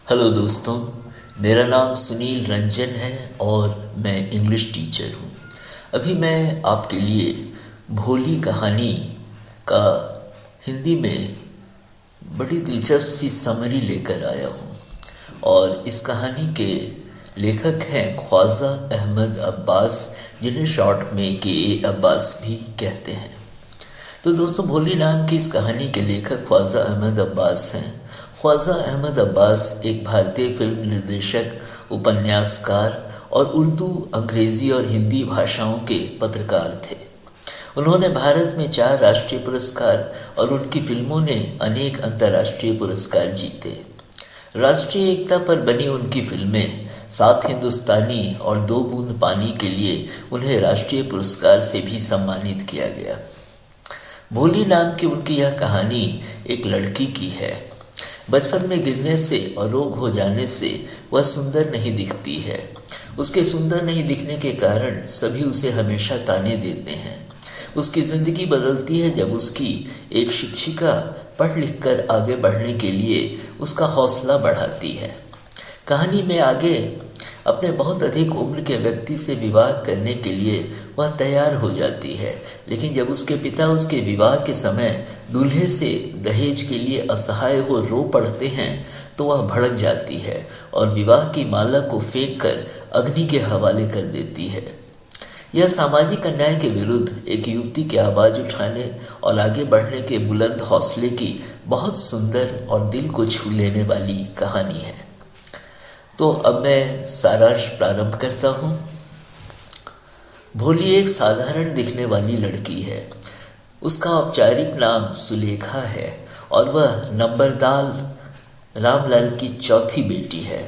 Hello दोस्तों, मेरा नाम सुनील रंजन है और मैं इंग्लिश टीचर हूँ। अभी मैं आपके लिए भोली कहानी का हिंदी में बड़ी दिलचस्प सी समरी लेकर आया हूँ और इस कहानी के लेखक हैं ख्वाजा अहमद अब्बास, जिन्हें शॉर्ट में के अब्बास भी कहते हैं। तो दोस्तों, भोली नाम की इस कहानी के लेखक ख्वाजा अहमद अब्बास हैं। ख्वाजा अहमद अब्बास एक भारतीय फिल्म निर्देशक, उपन्यासकार और उर्दू, अंग्रेज़ी और हिंदी भाषाओं के पत्रकार थे। उन्होंने भारत में 4 राष्ट्रीय पुरस्कार और उनकी फिल्मों ने अनेक अंतर्राष्ट्रीय पुरस्कार जीते। राष्ट्रीय एकता पर बनी उनकी फिल्में 7 हिंदुस्तानी और 2 बूंद पानी के लिए उन्हें राष्ट्रीय पुरस्कार से भी सम्मानित किया गया। भोली नाम की उनकी यह कहानी एक लड़की की है। बचपन में गिरने से और रोग हो जाने से वह सुंदर नहीं दिखती है। उसके सुंदर नहीं दिखने के कारण सभी उसे हमेशा ताने देते हैं। उसकी ज़िंदगी बदलती है जब उसकी एक शिक्षिका पढ़ लिख कर आगे बढ़ने के लिए उसका हौसला बढ़ाती है। कहानी में आगे अपने बहुत अधिक उम्र के व्यक्ति से विवाह करने के लिए वह तैयार हो जाती है, लेकिन जब उसके पिता उसके विवाह के समय दूल्हे से दहेज के लिए असहाय हो रो पड़ते हैं तो वह भड़क जाती है और विवाह की माला को फेंक कर अग्नि के हवाले कर देती है। यह सामाजिक अन्याय के विरुद्ध एक युवती की आवाज़ उठाने और आगे बढ़ने के बुलंद हौसले की बहुत सुंदर और दिल को छू लेने वाली कहानी है। तो अब मैं सारांश प्रारंभ करता हूँ। भोली एक साधारण दिखने वाली लड़की है। उसका औपचारिक नाम सुलेखा है और वह नंबरदार रामलाल की चौथी बेटी है।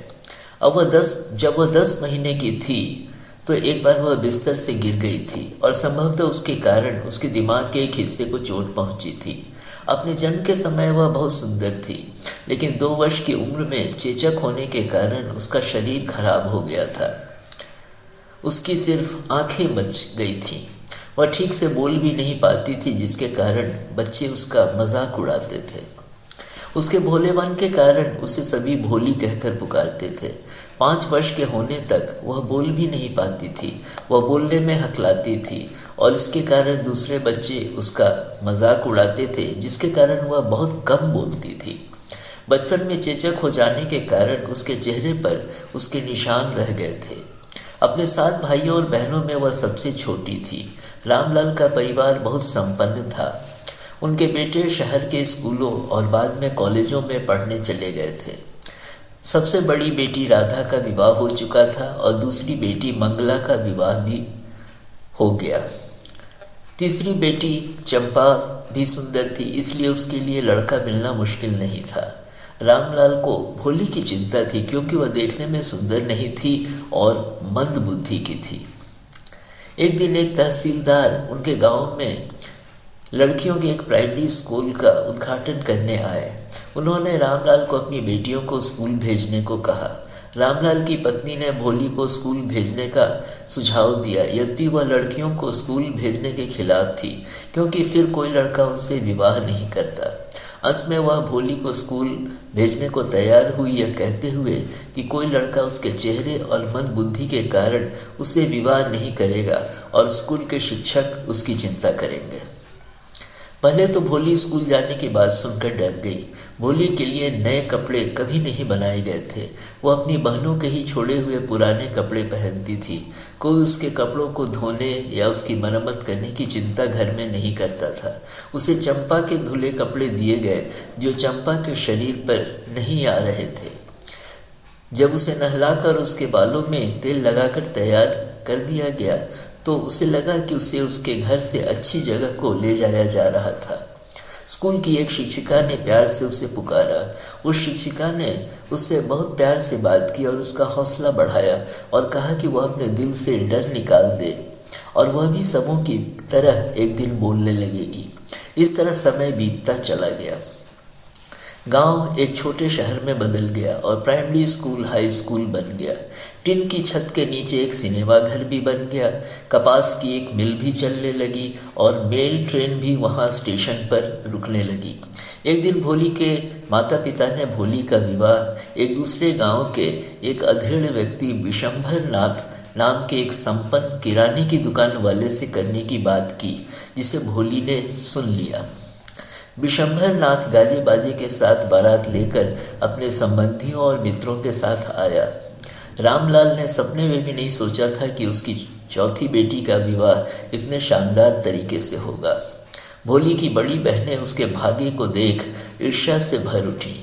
जब वह 10 महीने की थी तो एक बार वह बिस्तर से गिर गई थी और संभवतः उसके कारण उसके दिमाग के एक हिस्से को चोट पहुंची थी। अपने जन्म के समय वह बहुत सुंदर थी, लेकिन 2 वर्ष की उम्र में चेचक होने के कारण उसका शरीर खराब हो गया था। उसकी सिर्फ आंखें बच गई थीं। वह ठीक से बोल भी नहीं पाती थी, जिसके कारण बच्चे उसका मजाक उड़ाते थे। उसके भोलेपन के कारण उसे सभी भोली कहकर पुकारते थे। 5 वर्ष के होने तक वह बोल भी नहीं पाती थी। वह बोलने में हकलाती थी और इसके कारण दूसरे बच्चे उसका मजाक उड़ाते थे, जिसके कारण वह बहुत कम बोलती थी। बचपन में चेचक हो जाने के कारण उसके चेहरे पर उसके निशान रह गए थे। अपने 7 भाइयों और बहनों में वह सबसे छोटी थी। रामलाल का परिवार बहुत संपन्न था। उनके बेटे शहर के स्कूलों और बाद में कॉलेजों में पढ़ने चले गए थे। सबसे बड़ी बेटी राधा का विवाह हो चुका था और दूसरी बेटी मंगला का विवाह भी हो गया। तीसरी बेटी चंपा भी सुंदर थी, इसलिए उसके लिए लड़का मिलना मुश्किल नहीं था। रामलाल को भोली की चिंता थी, क्योंकि वह देखने में सुंदर नहीं थी और मंद बुद्धि की थी। एक दिन एक तहसीलदार उनके गांव में लड़कियों के एक प्राइमरी स्कूल का उद्घाटन करने आए। उन्होंने रामलाल को अपनी बेटियों को स्कूल भेजने को कहा। रामलाल की पत्नी ने भोली को स्कूल भेजने का सुझाव दिया, यद्यपि वह लड़कियों को स्कूल भेजने के खिलाफ थी, क्योंकि फिर कोई लड़का उनसे विवाह नहीं करता। अंत में वह भोली को स्कूल भेजने को तैयार हुई, यह कहते हुए कि कोई लड़का उसके चेहरे और मंद बुद्धि के कारण उससे विवाह नहीं करेगा और स्कूल के शिक्षक उसकी चिंता करेंगे। पहले तो भोली स्कूल जाने की बात सुनकर डर गई। भोली के लिए नए कपड़े कभी नहीं बनाए गए थे। वो अपनी बहनों के ही छोड़े हुए पुराने कपड़े पहनती थी। कोई उसके कपड़ों को धोने या उसकी मरम्मत करने की चिंता घर में नहीं करता था। उसे चंपा के धुले कपड़े दिए गए, जो चंपा के शरीर पर नहीं आ रहे थे। जब उसे नहलाकर उसके बालों में तेल लगाकर तैयार कर दिया गया तो उसे लगा कि उसे उसके घर से अच्छी जगह को ले जाया जा रहा था। स्कूल की एक शिक्षिका ने प्यार से उसे पुकारा। उस शिक्षिका ने उससे बहुत प्यार से बात की और उसका हौसला बढ़ाया और कहा कि वह अपने दिल से डर निकाल दे और वह भी सबों की तरह एक दिन बोलने लगेगी। इस तरह समय बीतता चला गया। गांव एक छोटे शहर में बदल गया और प्राइमरी स्कूल हाई स्कूल बन गया। टिन की छत के नीचे एक सिनेमा घर भी बन गया। कपास की एक मिल भी चलने लगी और मेल ट्रेन भी वहां स्टेशन पर रुकने लगी। एक दिन भोली के माता पिता ने भोली का विवाह एक दूसरे गांव के एक अधेड़ व्यक्ति विशंभर नाथ नाम के एक संपन्न किराने की दुकान वाले से करने की बात की, जिसे भोली ने सुन लिया। विशंभर नाथ गाजे बाजे के साथ बारात लेकर अपने संबंधियों और मित्रों के साथ आया। रामलाल ने सपने में भी नहीं सोचा था कि उसकी चौथी बेटी का विवाह इतने शानदार तरीके से होगा। भोली की बड़ी बहनें उसके भाग्य को देख ईर्ष्या से भर उठी।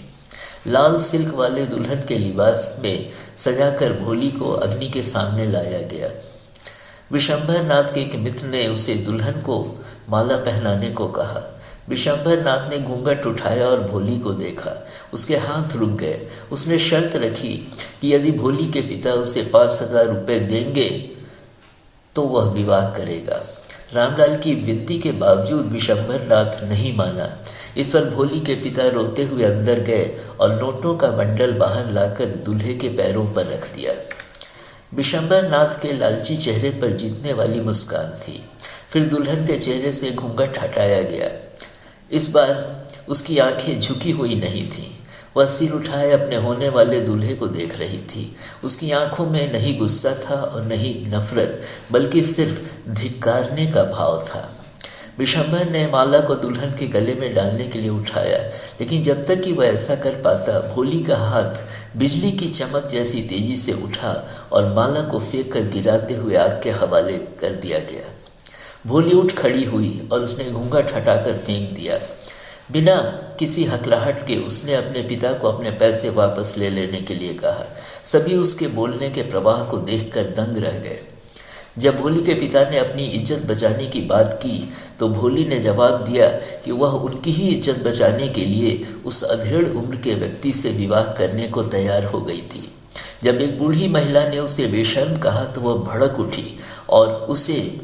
लाल सिल्क वाले दुल्हन के लिबास में सजाकर भोली को अग्नि के सामने लाया गया। विशंभर नाथ के एक मित्र ने उसे दुल्हन को माला पहनाने को कहा। विशंभर नाथ ने घूंघट उठाया और भोली को देखा। उसके हाथ रुक गए। उसने शर्त रखी कि यदि भोली के पिता उसे 5,000 रुपये देंगे तो वह विवाह करेगा। रामलाल की विनती के बावजूद विशंभर नाथ नहीं माना। इस पर भोली के पिता रोते हुए अंदर गए और नोटों का बंडल बाहर लाकर दूल्हे के पैरों पर रख दिया। विशंभर नाथ के लालची चेहरे पर जीतने वाली मुस्कान थी। फिर दुल्हन के चेहरे से घूंघट हटाया गया। इस बार उसकी आंखें झुकी हुई नहीं थीं। वह सिर उठाए अपने होने वाले दूल्हे को देख रही थी। उसकी आंखों में नहीं गुस्सा था और नहीं नफरत, बल्कि सिर्फ धिक्कारने का भाव था। विशंभर ने माला को दुल्हन के गले में डालने के लिए उठाया, लेकिन जब तक कि वह ऐसा कर पाता, भोली का हाथ बिजली की चमक जैसी तेजी से उठा और माला को फेंक कर गिराते हुए आग के हवाले कर दिया गया। भोली उठ खड़ी हुई और उसने घूंघट हटाकर फेंक दिया। बिना किसी हकलाहट के उसने अपने पिता को अपने पैसे वापस ले लेने के लिए कहा। सभी उसके बोलने के प्रवाह को देखकर दंग रह गए। जब भोली के पिता ने अपनी इज्जत बचाने की बात की तो भोली ने जवाब दिया कि वह उनकी ही इज्जत बचाने के लिए उस अधेड़ उम्र के व्यक्ति से विवाह करने को तैयार हो गई थी। जब एक बूढ़ी महिला ने उसे बेशर्म कहा तो वह भड़क उठी और उसे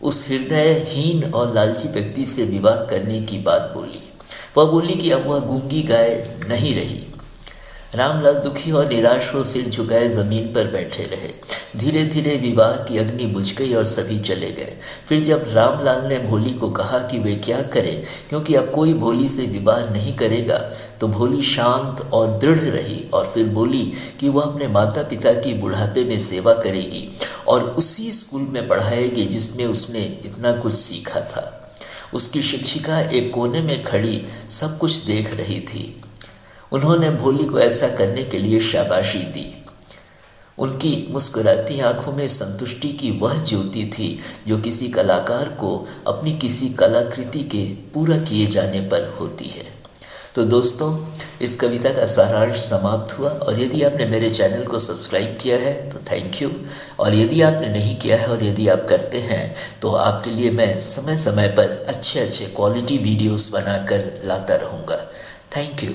उस हृदयहीन और लालची व्यक्ति से विवाह करने की बात बोली। वह बोली कि अब वह गूंगी गाय नहीं रही। रामलाल दुखी और निराश हो सिर झुकाए जमीन पर बैठे रहे। धीरे धीरे विवाह की अग्नि बुझ गई और सभी चले गए। फिर जब रामलाल ने भोली को कहा कि वे क्या करें, क्योंकि अब कोई भोली से विवाह नहीं करेगा, तो भोली शांत और दृढ़ रही और फिर बोली कि वह अपने माता पिता की बुढ़ापे में सेवा करेगी और उसी स्कूल में पढ़ाएगी जिसमें उसने इतना कुछ सीखा था। उसकी शिक्षिका एक कोने में खड़ी सब कुछ देख रही थी। उन्होंने भोली को ऐसा करने के लिए शाबाशी दी। उनकी मुस्कुराती आंखों में संतुष्टि की वह ज्योति थी जो किसी कलाकार को अपनी किसी कलाकृति के पूरा किए जाने पर होती है। तो दोस्तों, इस कविता का सारांश समाप्त हुआ और यदि आपने मेरे चैनल को सब्सक्राइब किया है तो थैंक यू, और यदि आपने नहीं किया है और यदि आप करते हैं तो आपके लिए मैं समय समय पर अच्छे क्वालिटी वीडियोस बनाकर लाता रहूँगा। Thank you.